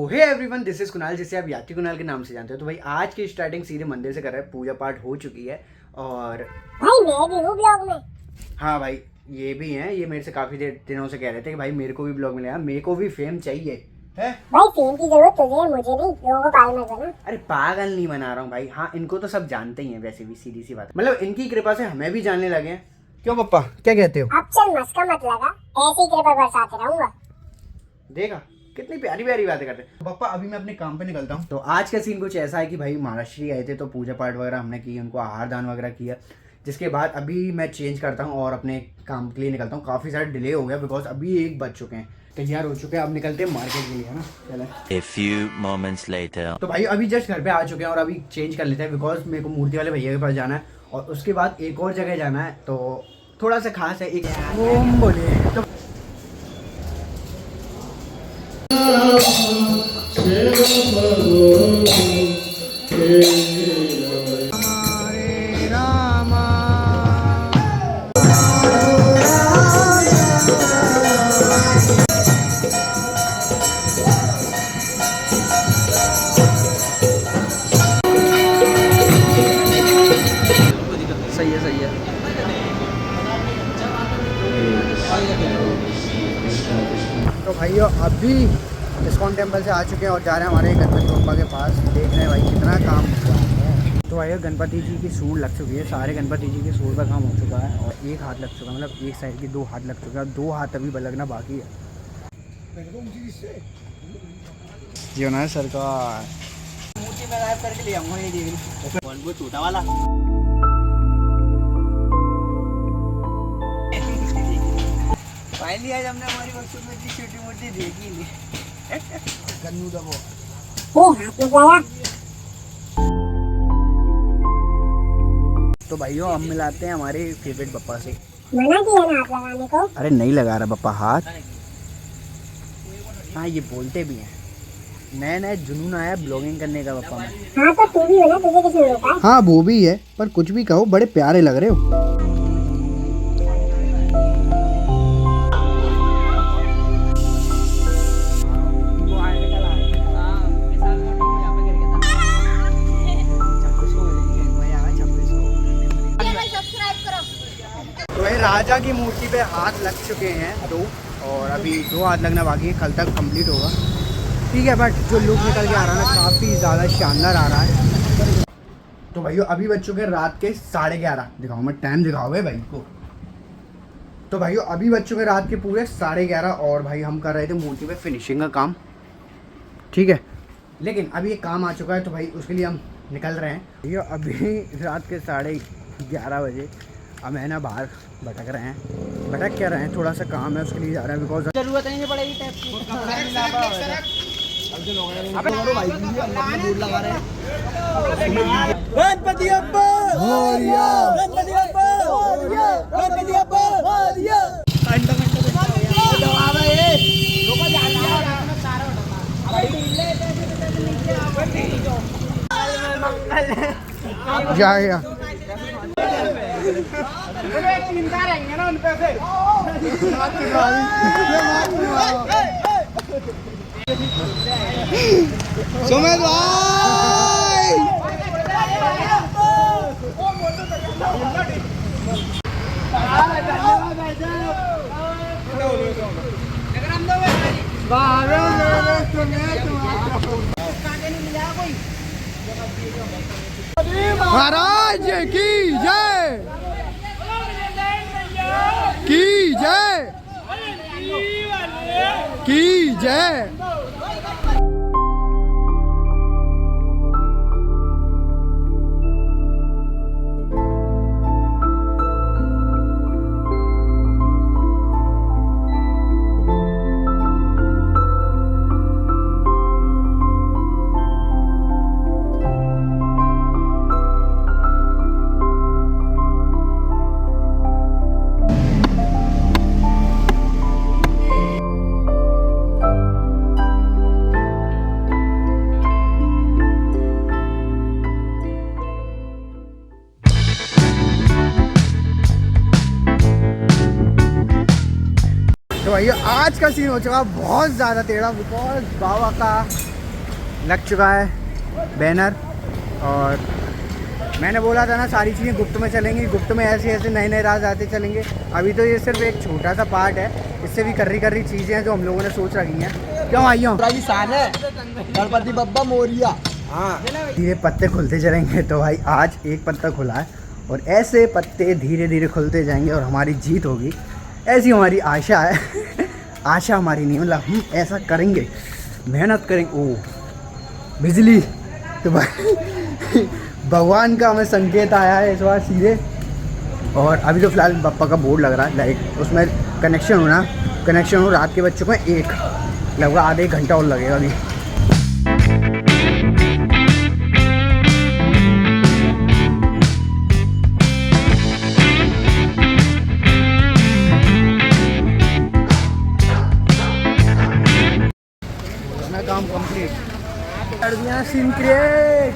Hey everyone, this is Kunal, जिसे आप यात्री कुणाल के नाम से जानते हो। तो भाई आज की स्टार्टिंग सीधे मंदिर से कर रहे हैं। पूजा पाठ हो चुकी है और भाई मैं भी हूँ ब्लॉग में। हाँ भाई ये भी हैं। ये मेरे से काफ़ी दिनों से कह रहे थे कि भाई मेरे को भी ब्लॉग मिलेगा, मेरे को भी फेम चाहिए है। भाई फेम की जरूरत तुझे है, मुझे नहीं। लोगों को पागल मत बना। अरे पागल नहीं बना रहा हूँ भाई। हाँ इनको तो सब जानते ही हैं, वैसे भी सीधी सी बात, मतलब इनकी कृपा से हमें भी जानने लगे हैं। क्यों पप्पा, क्या कहते हो? अब चल मस्का मत लगा, ऐसे ही कृपा बरसाते रहूंगा। देखा कितनी प्यारी प्यारी बातें करते हैं। पापा अभी मैं अपने काम पे निकलता हूँ। तो आज का सीन कुछ ऐसा है कि भाई महाराष्ट्री आए थे तो पूजा पाठ वगैरह हमने की, उनको आहार दान वगैरह किया। जिसके बाद अभी मैं चेंज करता हूँ और अपने काम के लिए निकलता हूँ। काफ़ी सारा डिले हो गया बिकॉज अभी 1 बज चुके हैं, तैयार हो चुके हैं। अब निकलते हैं मार्केट के लिए, है ना। चले। A few moments later. तो भाई अभी जस्ट घर पे आ चुके हैं और अभी चेंज कर लेते हैं बिकॉज मेरे को मूर्ति वाले भैया के पास जाना है और उसके बाद एक और जगह जाना है। तो थोड़ा सा खास है, एक ओम बोलिए तो सही है, सही है। तो भाइयों अभी इस्कॉन टेम्पल से आ चुके हैं और जा रहे हैं हमारे गणपति बप्पा के पास। देख रहे हैं भाई कितना काम हुआ है। तो भाई गणपति जी की सूंड लग चुकी है, सारे गणपति जी की सूंड का काम हो चुका है और एक हाथ लग चुका है, मतलब एक साइड की 2 हाथ लग चुका है, 2 हाथ अभी लगना बाकी है। ये ना है सरकार मूर्ति में गायब करके ले आऊँगा ये देवी कौन वो छोटा वाला। फाइनली आज हमने हमारी बच्चों में इतनी छोटी मूर्ति देखी नहीं। गन्नू दबो ओ हाथ लग गया। तो भाइयों हम मिलाते हैं हमारे फेवरेट बप्पा से। मना किया ना हाथ लगाने को। अरे नहीं लगा रहा बप्पा हाथ। हाँ ये बोलते भी हैं, नया नया जुनून आया ब्लॉगिंग करने का बप्पा में। हाँ तो तू भी हो ना, तुझे किसने रोका है? हाँ वो भी है, पर कुछ भी कहो बड़े प्यारे लग रहे हो। तो भाई राजा की मूर्ति पे हाथ लग चुके हैं 2 और अभी 2 हाथ लगना बाकी है, कल तक कंप्लीट होगा। ठीक है, बट जो लुक निकल के आ रहा है ना काफ़ी ज़्यादा शानदार आ रहा है। तो भाइयों अभी बज चुके हैं रात के 11:30। दिखाओ मैं टाइम दिखाओ भाई को। तो भाइयों अभी बज चुके हैं रात के पूरे 11:30 और भाई हम कर रहे थे मूर्ति पे फिनिशिंग का काम। ठीक है, लेकिन अभी ये काम आ चुका है तो भाई उसके लिए हम निकल रहे हैं। भैया अभी रात के 11:30 बजे अब है ना बाहर भटक रहे हैं। भटक क्या रहे हैं, थोड़ा सा काम है उसके लिए जा रहे हैं बिकॉज जरूरत नहीं पड़ेगी टैप की। गणपति अप्पा मोरिया, गणपति अप्पा मोरिया, गणपति अप्पा मोरिया। जाएगा सुमित भाई महाराज की जय, की जय, की जय। तो भाई आज का सीन हो चुका बहुत ज़्यादा टेढ़ा बिकॉज बाबा का लग चुका है बैनर। और मैंने बोला था ना सारी चीज़ें गुप्त में चलेंगी, गुप्त में ऐसे ऐसे नए नए राज आते चलेंगे। अभी तो ये सिर्फ एक छोटा सा पार्ट है, इससे भी कर्री चीज़ें हैं जो हम लोगों ने सोच रखी हैं। क्यों आई हूँ राजस्थान है गणपति बप्पा मोरिया। हाँ धीरे पत्ते खुलते चलेंगे। तो भाई आज एक पत्ता खुला है और ऐसे पत्ते धीरे धीरे खुलते जाएंगे और हमारी जीत होगी, ऐसी हमारी आशा है। आशा हमारी नहीं, मतलब हम ऐसा करेंगे, मेहनत करेंगे। ओ बिजली, तो भाई भगवान का हमें संकेत आया है इस बार सीधे। और अभी तो फिलहाल बप्पा का बोर्ड लग रहा है, लाइक उसमें कनेक्शन हो रात के बच्चों को एक लगभग आधे एक घंटा और लगेगा अभी। काम कंप्लीट कर दिया, सीन क्रिएट।